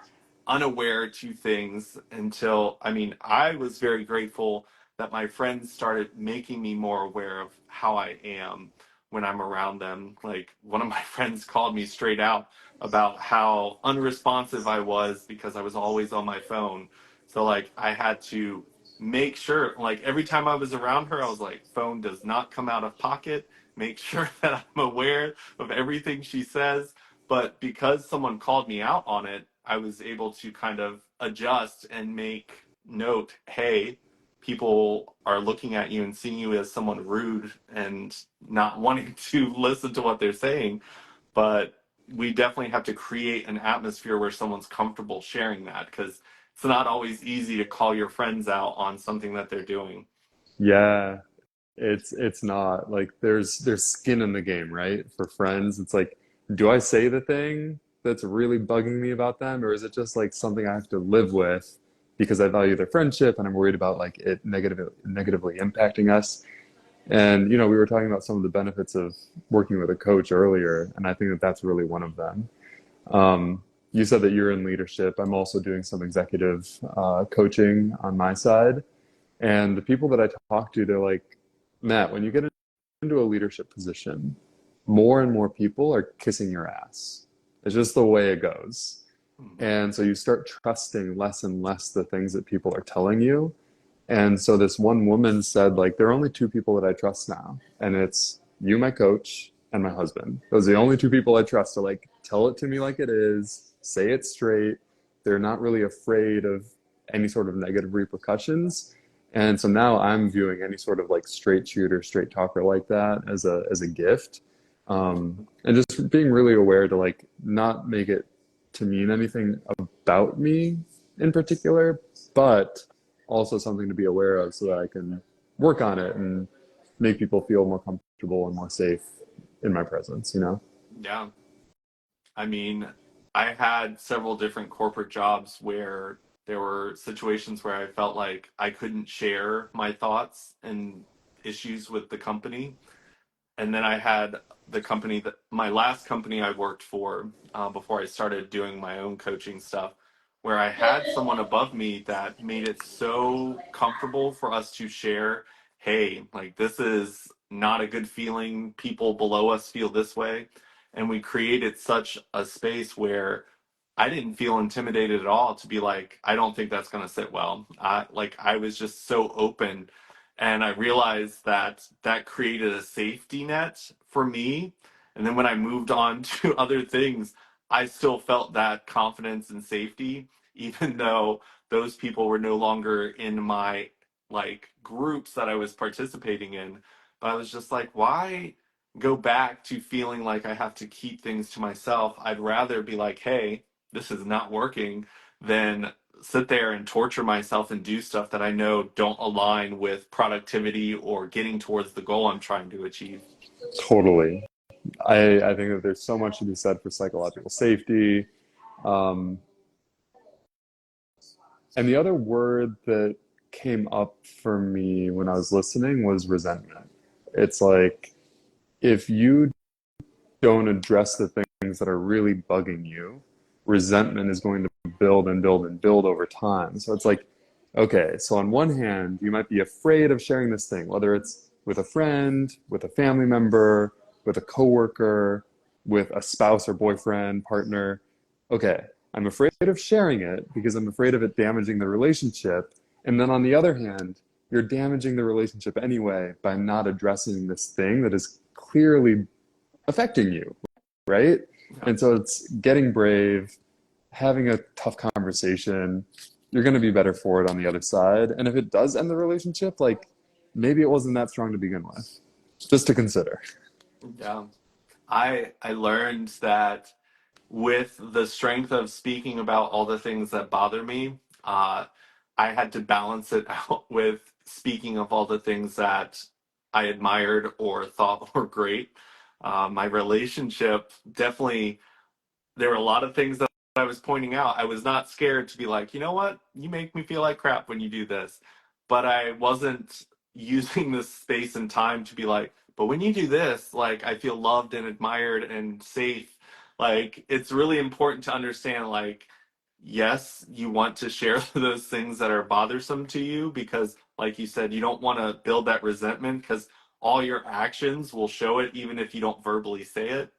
unaware to things until, I mean, I was very grateful that my friends started making me more aware of how I am when I'm around them. Like one of my friends called me straight out about how unresponsive I was because I was always on my phone. So like I had to make sure, like every time I was around her, I was like, phone does not come out of pocket. Make sure that I'm aware of everything she says. But because someone called me out on it, I was able to kind of adjust and make note, hey, people are looking at you and seeing you as someone rude and not wanting to listen to what they're saying. But we definitely have to create an atmosphere where someone's comfortable sharing that, because it's not always easy to call your friends out on something that they're doing. yeah. It's not like there's skin in the game, right? For friends, it's like, do I say the thing that's really bugging me about them, or is it just like something I have to live with because I value their friendship and I'm worried about like it negatively impacting us? And we were talking about some of the benefits of working with a coach earlier, and I think that that's really one of them. You said that you're in leadership. I'm also doing some executive coaching on my side. And the people that I talk to, they're like, Matt, when you get into a leadership position, more and more people are kissing your ass. It's just the way it goes. Mhm. And so you start trusting less and less the things that people are telling you. And so this one woman said, like, there are only two people that I trust now. And it's you, my coach, and my husband. Those are the only two people I trust to like tell it to me like it is, say it straight. They're not really afraid of any sort of negative repercussions. And so now I'm viewing any sort of like straight shooter, straight talker like that as a gift. And just being really aware to like not make it to mean anything about me in particular, but also something to be aware of so that I can work on it and make people feel more comfortable and more safe in my presence. Yeah. I mean, I had several different corporate jobs where there were situations where I felt like I couldn't share my thoughts and issues with the company. And then I had the company that my last company I worked for, before I started doing my own coaching stuff, where I had someone above me that made it so comfortable for us to share, hey, like this is not a good feeling. People below us feel this way. And we created such a space where I didn't feel intimidated at all to be like, I don't think that's going to sit well. I was just so open, and I realized that that created a safety net for me. And then when I moved on to other things, I still felt that confidence and safety, even though those people were no longer in my like groups that I was participating in. But I was just like, why go back to feeling like I have to keep things to myself? I'd rather be like, hey, this is not working than sit there and torture myself and do stuff that I know don't align with productivity or getting towards the goal I'm trying to achieve. Totally. I think that there's so much to be said for psychological safety. Um, and the other word that came up for me when I was listening was resentment. It's like if you don't address the things that are really bugging you, resentment is going to build and build and build over time. So it's like, okay, so on one hand, you might be afraid of sharing this thing, whether it's with a friend, with a family member, with a coworker, with a spouse or boyfriend, partner. Okay, I'm afraid of sharing it because I'm afraid of it damaging the relationship. And then on the other hand, you're damaging the relationship anyway by not addressing this thing that is clearly affecting you, right? Yeah. And so it's getting brave, having a tough conversation. You're going to be better for it on the other side. And if it does end the relationship, like maybe it wasn't that strong to begin with. Just to consider. Yeah. I learned that with the strength of speaking about all the things that bother me, I had to balance it out with speaking of all the things that I admired or thought were great. My relationship definitely, there were a lot of things that I was pointing out. I was not scared to be like, you know what? You make me feel like crap when you do this. But I wasn't using this space and time to be like, but when you do this, like, I feel loved and admired and safe. Like, it's really important to understand, like, yes, you want to share those things that are bothersome to you because, like you said, you don't want to build that resentment because all your actions will show it, even if you don't verbally say it.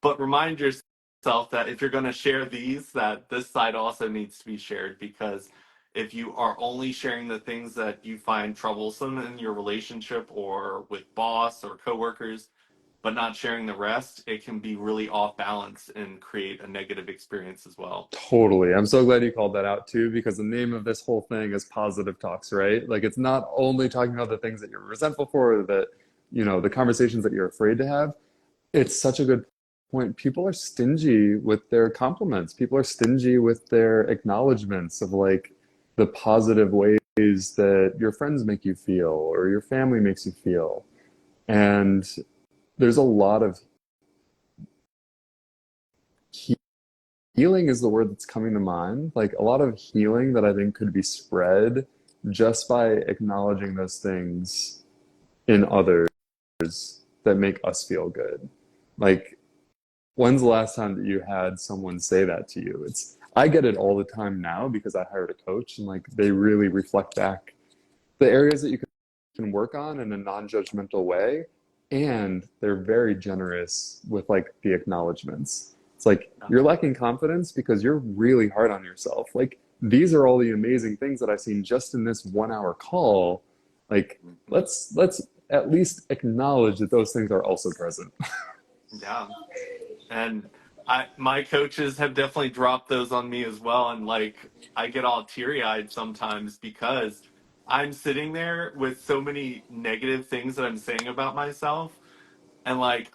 But remind yourself that if you're going to share these, that this side also needs to be shared, because if you are only sharing the things that you find troublesome in your relationship or with boss or coworkers, but not sharing the rest, it can be really off balance and create a negative experience as well. Totally. I'm so glad you called that out too, because the name of this whole thing is positive talks, right? Like it's not only talking about the things that you're resentful for, or that, the conversations that you're afraid to have. It's such a good point. People are stingy with their compliments. People are stingy with their acknowledgments of like the positive ways that your friends make you feel or your family makes you feel. And there's a lot of healing is the word that's coming to mind. Like a lot of healing that I think could be spread just by acknowledging those things in others that make us feel good. Like, when's the last time that you had someone say that to you? I get it all the time now because I hired a coach and like they really reflect back the areas that you can work on in a non-judgmental way, and they're very generous with like the acknowledgments. It's like you're lacking confidence because you're really hard on yourself. Like these are all the amazing things that I've seen just in this 1 hour call. Like let's at least acknowledge that those things are also present. Yeah. And my coaches have definitely dropped those on me as well. And like, I get all teary eyed sometimes because I'm sitting there with so many negative things that I'm saying about myself. And like,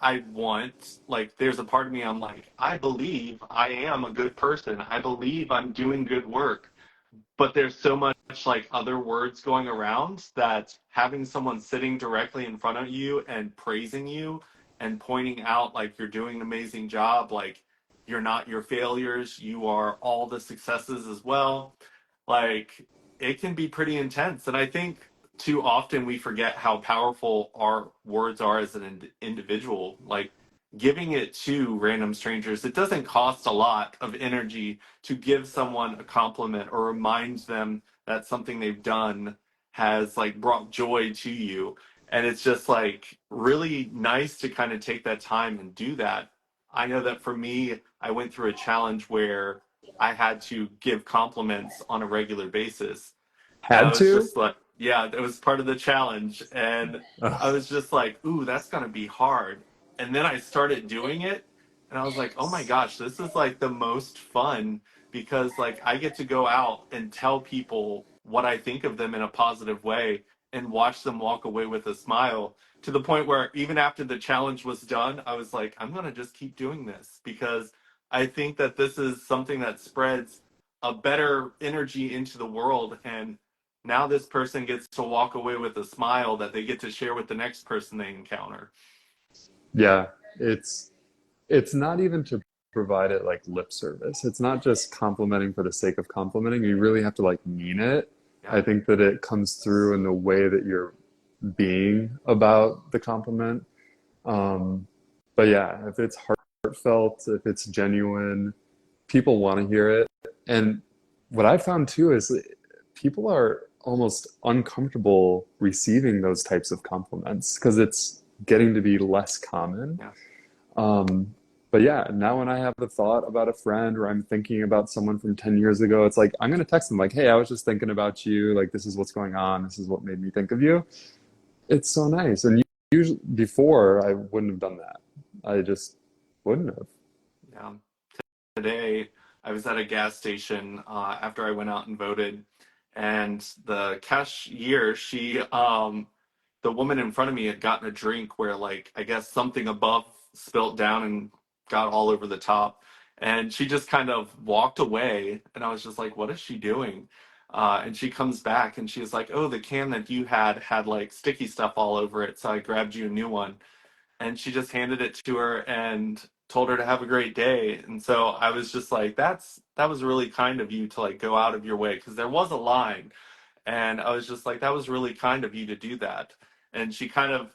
there's a part of me, I'm like, I believe I am a good person. I believe I'm doing good work, but there's so much like other words going around that having someone sitting directly in front of you and praising you and pointing out like you're doing an amazing job, like you're not your failures, you are all the successes as well, like it can be pretty intense. And I think too often we forget how powerful our words are as an individual. Like giving it to random strangers, it doesn't cost a lot of energy to give someone a compliment or remind them that something they've done has like brought joy to you. And it's just like really nice to kind of take that time and do that. I know that for me, I went through a challenge where I had to give compliments on a regular basis. And I Had was to? just like, yeah, it was part of the challenge. And I Ugh. was just like, ooh, that's going to be hard. And then I started doing it. And I was like, oh my gosh, this is like the most fun because like I get to go out and tell people what I think of them in a positive way and watch them walk away with a smile, to the point where even after the challenge was done, I was like, I'm going to just keep doing this because I think that this is something that spreads a better energy into the world. And now this person gets to walk away with a smile that they get to share with the next person they encounter. Yeah, it's not even to provide it like lip service. It's not just complimenting for the sake of complimenting. You really have to like mean it. I Yeah. think that it comes through in the way that you're being about the compliment. Um, but yeah, if it's heartfelt, if it's genuine, people want to hear it. And what I found too is people are almost uncomfortable receiving those types of compliments because it's getting to be less common. Yeah. Um, but yeah, now when I have a thought about a friend or I'm thinking about someone from 10 years ago, it's like I'm going to text them like, "Hey, I was just thinking about you. Like this is what's going on. This is what made me think of you." It's so nice. And usually before I wouldn't have done that. I just wouldn't have. Yeah. Today, I was at a gas station after I went out and voted, and the cashier, the woman in front of me had gotten a drink where, like, I guess something above spilt down and got all over the top. And she just kind of walked away, and I was just like, what is she doing? And she comes back and she's like, "Oh, the can that you had like sticky stuff all over it, so I grabbed you a new one." And she just handed it to her and told her to have a great day. And so I was just like, that was really kind of you to like go out of your way, because there was a line, and I was just like, that was really kind of you to do that. And she kind of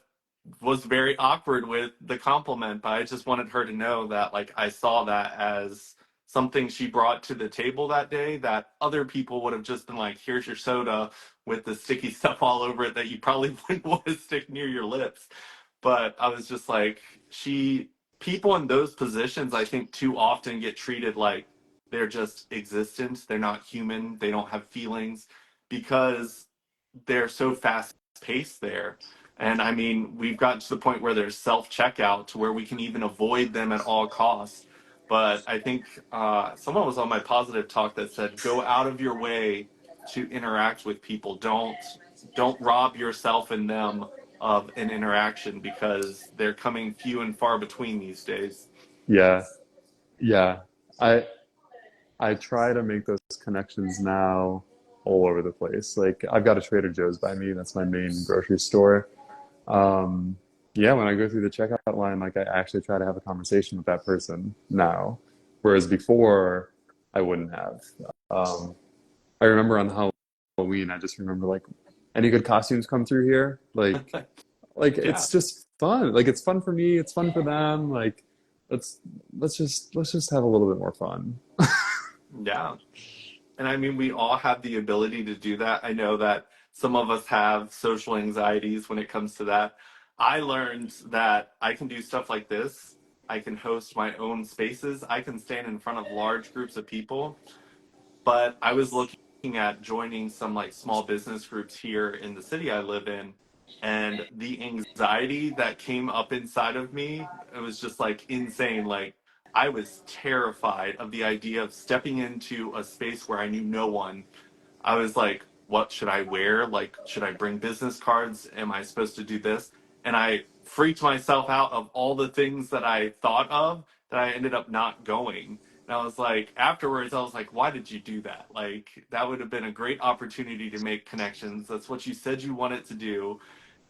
was very awkward with the compliment, but I just wanted her to know that like I saw that as something she brought to the table that day, that other people would have just been like, here's your soda with the sticky stuff all over it that you probably wouldn't want to stick near your lips. But I was just like, she people in those positions, I think, too often get treated like they're just existent, they're not human, they don't have feelings, because they're so fast paced there. And I mean, we've gotten to the point where there's self checkout to where we can even avoid them at all costs. But I think someone was on my positive talk that said, go out of your way to interact with people. Don't rob yourself and them of an interaction, because they're coming few and far between these days. Yeah, yeah. I I try to make those connections now all over the place. Like I've got a Trader Joe's by me. That's my main grocery store. Um, yeah, when I go through the checkout line, like I actually try to have a conversation with that person now, whereas before I wouldn't have. Um, I remember on Halloween, I just remember like, any good costumes come through here? Like Yeah, it's just fun. Like it's fun for me. It's fun for them. Like let's let's just have a little bit more fun. yeah. And I mean, we all have the ability to do that. I know that some of us have social anxieties when it comes to that. I learned that I can do stuff like this. I can host my own spaces. I can stand in front of large groups of people. But I was looking at joining some like small business groups here in the city I live in, and the anxiety that came up inside of me, it was just like insane. Like I was terrified of the idea of stepping into a space where I knew no one. I was like, what should I wear? Like, should I bring business cards? Am I supposed to do this? And I freaked myself out of all the things that I thought of, that I ended up not going. And I was like, afterwards, I was like, why did you do that? Like, that would have been a great opportunity to make connections. That's what you said you wanted to do.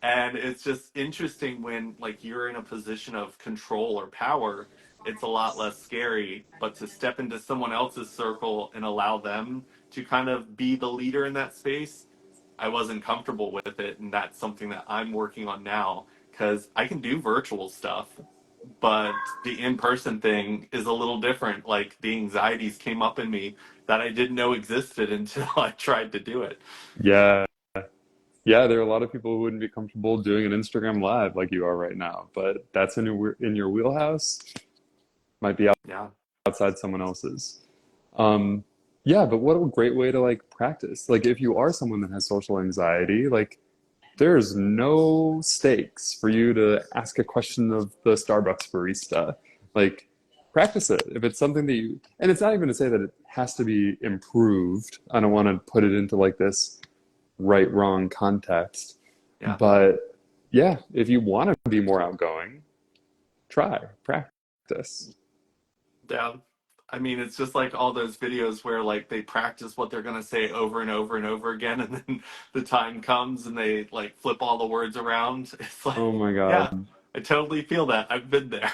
And it's just interesting when like you're in a position of control or power, it's a lot less scary. But to step into someone else's circle and allow them to kind of be the leader in that space, I wasn't comfortable with it. And that's something that I'm working on now, because I can do virtual stuff, but the in-person thing is a little different. Like the anxieties came up in me that I didn't know existed until I tried to do it. Yeah. Yeah, there are a lot of people who wouldn't be comfortable doing an Instagram live like you are right now, but that's in your wheelhouse, might be Yeah. outside someone else's. Um, yeah, but what a great way to like practice. Like if you are someone that has social anxiety, like there's no stakes for you to ask a question of the Starbucks barista. Like practice it. If it's something that you, and it's not even to say that it has to be improved. I don't want to put it into like this right wrong context. Yeah. But yeah, if you want to be more outgoing, try, practice. Yeah. I mean, it's just like all those videos where like they practice what they're gonna say over and over and over again, and then the time comes and they like flip all the words around. It's like, Oh my yeah, God. I totally feel that. I've been there.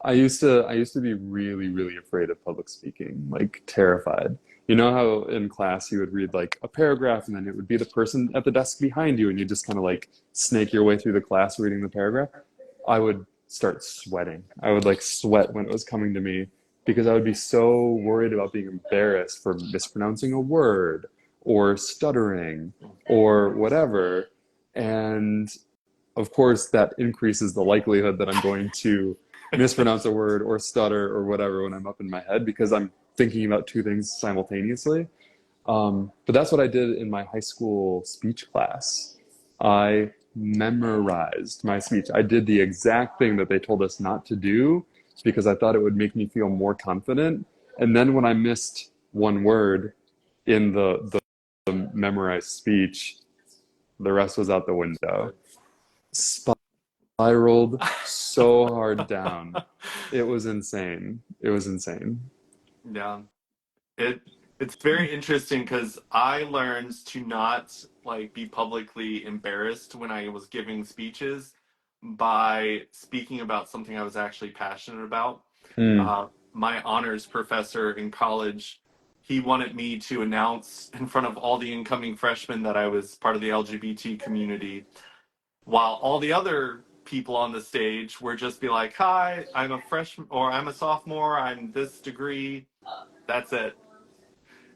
I used to be really, really afraid of public speaking, like terrified. You know how in class you would read like a paragraph and then it would be the person at the desk behind you and you just kind of like snake your way through the class reading the paragraph? I would start sweating. I would like sweat when it was coming to me because I would be so worried about being embarrassed for mispronouncing a word or stuttering or whatever. And of course, that increases the likelihood that I'm going to mispronounce a word or stutter or whatever when I'm up in my head because I'm thinking about two things simultaneously. But that's what I did in my high school speech class. I memorized my speech. I did the exact thing that they told us not to do because I thought it would make me feel more confident. And then when I missed one word in the memorized speech, the rest was out the window. Spiraled so hard down. It was insane. It was insane. Yeah. It It's very interesting because I learned to not like be publicly embarrassed when I was giving speeches by speaking about something I was actually passionate about. Mm, My honors professor in college, he wanted me to announce in front of all the incoming freshmen that I was part of the LGBT community, while all the other people on the stage were just be like, "Hi, I'm a freshman or I'm a sophomore, I'm this degree." That's it.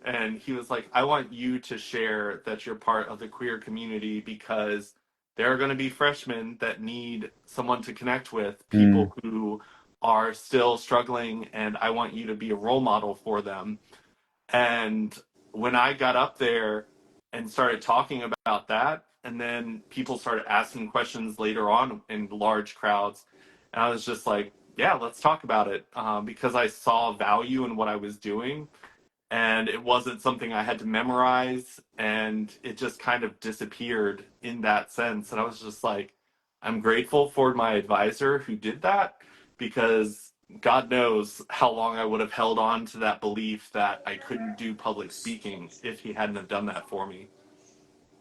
And he was like, I want you to share that you're part of the queer community because there are going to be freshmen that need someone to connect with, mm, people who are still struggling, and I want you to be a role model for them. And when I got up there and started talking about that, and then people started asking questions later on in large crowds, and I was just like, yeah, let's talk about it, because I saw value in what I was doing, and it wasn't something I had to memorize, and it just kind of disappeared in that sense. And I was just like, I'm grateful for my advisor who did that, because God knows how long I would have held on to that belief that I couldn't do public speaking if he hadn't have done that for me.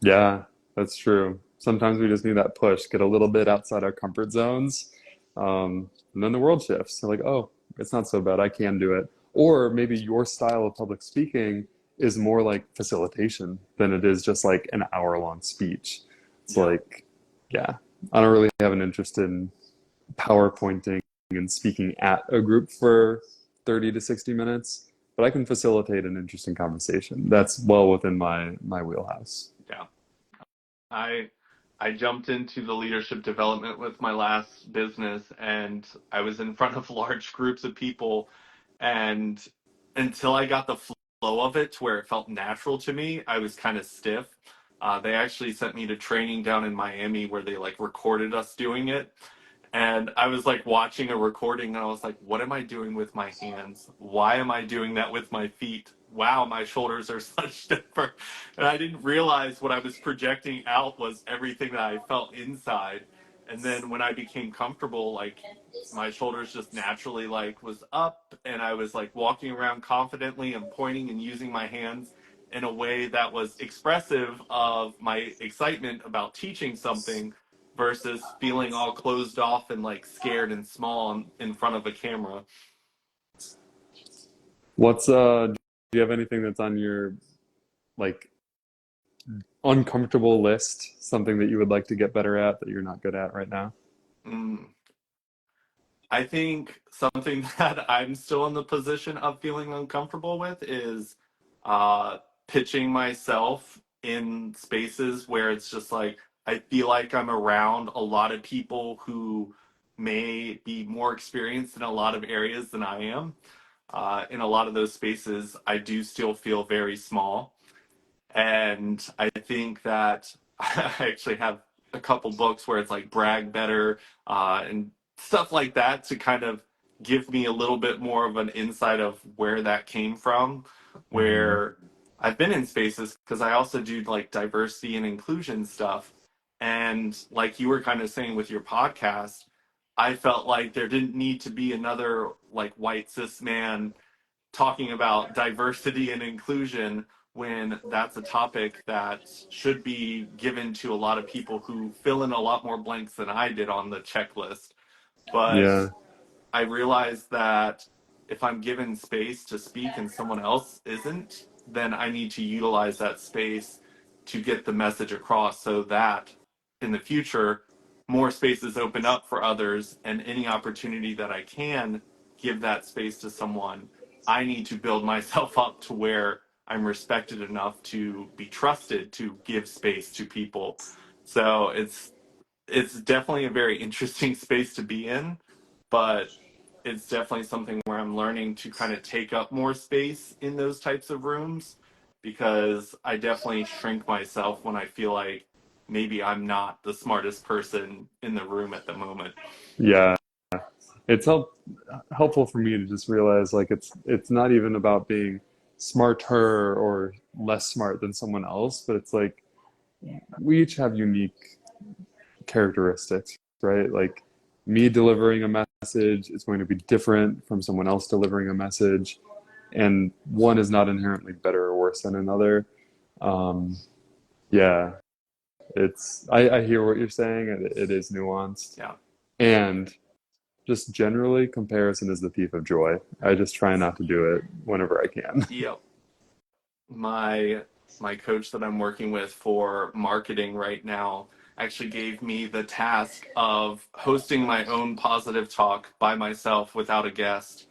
yeah, that's true. Sometimes we just need that push, get a little bit outside our comfort zones, and then the world shifts. So like, oh, it's not so bad. I can do it. Or maybe your style of public speaking is more like facilitation than it is just like an hour-long speech. It's Yeah. like, yeah, I don't really have an interest in PowerPointing and speaking at a group for 30 to 60 minutes, but I can facilitate an interesting conversation. That's well within my wheelhouse. Yeah. I I jumped into the leadership development with my last business, and I was in front of large groups of people, and until I got the flow of it to where it felt natural to me, I was kind of stiff. They actually sent me to training down in Miami where they like recorded us doing it, and I was like watching a recording, and I was like, what am I doing with my hands? Why am I doing that with my feet? Wow, my shoulders are such stiffer. And I didn't realize what I was projecting out was everything that I felt inside. And then when I became comfortable, like my shoulders just naturally like was up, and I was like walking around confidently and pointing and using my hands in a way that was expressive of my excitement about teaching something versus feeling all closed off and like scared and small in front of a camera. What's do you have anything that's on your like uncomfortable list, something that you would like to get better at that you're not good at right now? Mm. I think something that I'm still in the position of feeling uncomfortable with is uh, pitching myself in spaces where it's just like I feel like I'm around a lot of people who may be more experienced in a lot of areas than I am. In a lot of those spaces, I do still feel very small. And I think that I actually have a couple books where it's like brag better, and stuff like that to kind of give me a little bit more of an insight of where that came from. Mhm. Where I've been in spaces because I also do like diversity and inclusion stuff. And like you were kind of saying with your podcast, I felt like there didn't need to be another like white cis man talking about diversity and inclusion when that's a topic that should be given to a lot of people who fill in a lot more blanks than I did on the checklist. But Yeah. I realized that if I'm given space to speak and someone else isn't, then I need to utilize that space to get the message across so that in the future, more spaces open up for others, and any opportunity that I can give that space to someone, I need to build myself up to where I'm respected enough to be trusted to give space to people. So it's definitely a very interesting space to be in, but it's definitely something where I'm learning to kind of take up more space in those types of rooms, because I definitely shrink myself when I feel like maybe I'm not the smartest person in the room at the moment. Yeah. It's helpful for me to just realize like it's not even about being smarter or less smart than someone else, but it's like we each have unique characteristics, right? Like me delivering a message is going to be different from someone else delivering a message. and one is not inherently better or worse than another. Um, yeah, I hear what you're saying. It is nuanced, Yeah. and just generally, comparison is the thief of joy. I just try not to do it whenever I can. Yep. My my coach that I'm working with for marketing right now actually gave me the task of hosting my own positive talk by myself without a guest,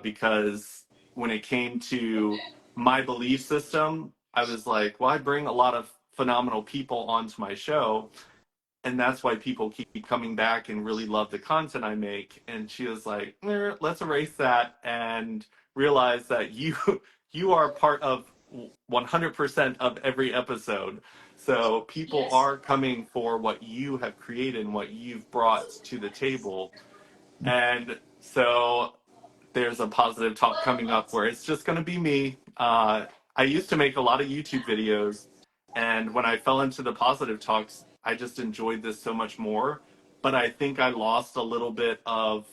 because when it came to my belief system, I was like, well, I bring a lot of phenomenal people onto my show, and that's why people keep coming back and really love the content I make. And she was like, let's erase that and realize that you you are part of 100% of every episode. So people are coming for what you have created and what you've brought to the table. And so there's a positive talk coming up where it's just going to be me. I used to make a lot of YouTube videos, and when I fell into the positive talks, I just enjoyed this so much more. But I think I lost a little bit of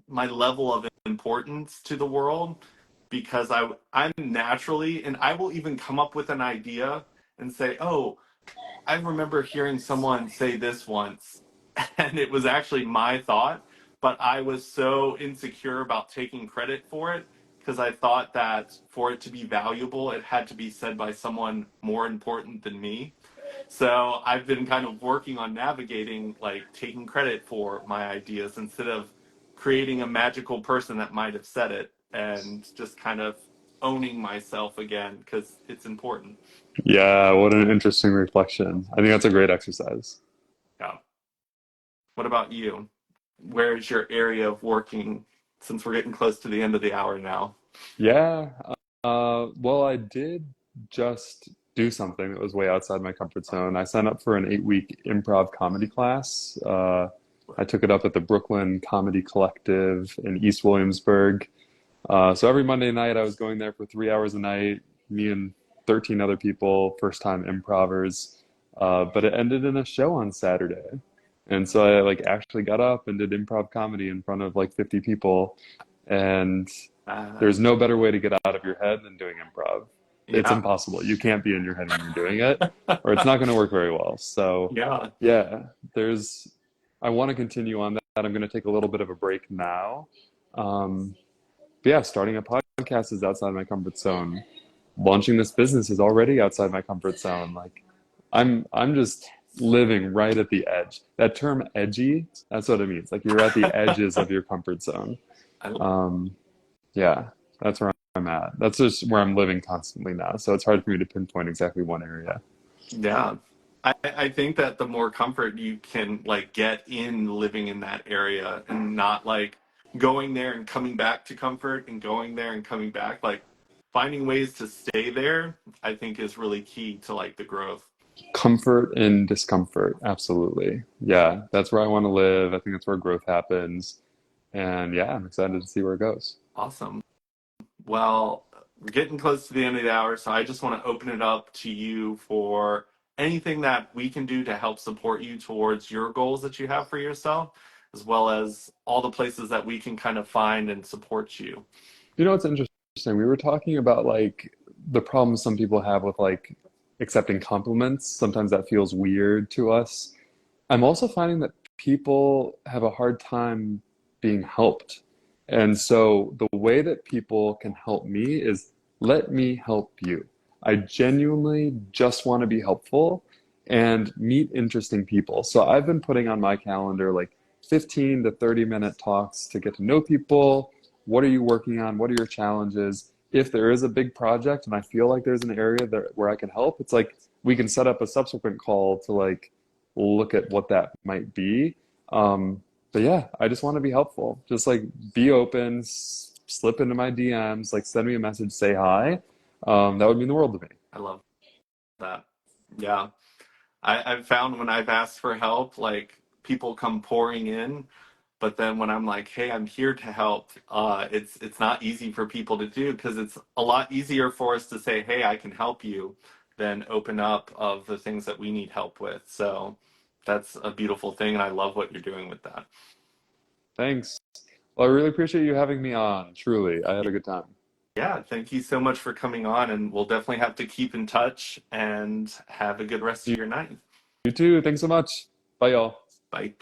my level of importance to the world because I'm naturally, and I will even come up with an idea and say, "Oh, I remember hearing someone say this once, and it was actually my thought, but I was so insecure about taking credit for it because I thought that for it to be valuable, it had to be said by someone more important than me. So I've been kind of working on navigating, like taking credit for my ideas instead of creating a magical person that might have said it, and just kind of owning myself again because it's important. Yeah, what an interesting reflection. I think that's a great exercise. Yeah. What about you? Where's your area of working since we're getting close to the end of the hour now? Yeah, well, I did just do something that was way outside my comfort zone. I signed up for an 8-week improv comedy class. I took it up at the Brooklyn Comedy Collective in East Williamsburg. So every Monday night, I was going there for 3 hours a night, me and 13 other people, first time improvers. But it ended in a show on Saturday. And so I like actually got up and did improv comedy in front of like 50 people. And Uh, there's no better way to get out of your head than doing improv. It's yeah. impossible. You can't be in your head when you're doing it, or it's not going to work very well. So, Yeah. yeah, there's, I want to continue on that. I'm going to take a little bit of a break now. Um, but yeah, starting a podcast is outside my comfort zone. Launching this business is already outside my comfort zone. Like, I'm just living right at the edge. That term edgy, that's what it means. Like you're at the edges of your comfort zone. I, Um, yeah, that's where I'm at. That's just where I'm living constantly now. So it's hard for me to pinpoint exactly one area. yeah. I think that the more comfort you can like get in living in that area and not like going there and coming back to comfort and going there and coming back, like finding ways to stay there, I think is really key to like the growth. Comfort and discomfort, absolutely. Yeah, that's where I want to live. I think that's where growth happens. And yeah, I'm excited to see where it goes. Awesome. Well, we're getting close to the end of the hour, so I just want to open it up to you for anything that we can do to help support you towards your goals that you have for yourself, as well as all the places that we can kind of find and support you. You know, it's interesting. We were talking about like the problems some people have with like accepting compliments. Sometimes that feels weird to us. I'm also finding that people have a hard time being helped. And so the way that people can help me is let me help you. I genuinely just want to be helpful and meet interesting people. So I've been putting on my calendar like 15 to 30-minute talks to get to know people. What are you working on? What are your challenges? If there is a big project and I feel like there's an area that where I can help, it's like we can set up a subsequent call to like look at what that might be. But yeah, I just want to be helpful. Just like be open, slip into my DMs, like send me a message, say hi. That would mean the world to me. I love that. Yeah. I've found when I've asked for help, like people come pouring in, but then when I'm like, "Hey, I'm here to help," it's not easy for people to do because it's a lot easier for us to say, "Hey, I can help you," than open up of the things that we need help with. So that's a beautiful thing, and I love what you're doing with that. Thanks. Well, I really appreciate you having me on. Truly, I had a good time. Yeah, thank you so much for coming on, and we'll definitely have to keep in touch and have a good rest of You, your night. you too. Thanks so much. Bye, y'all. Bye.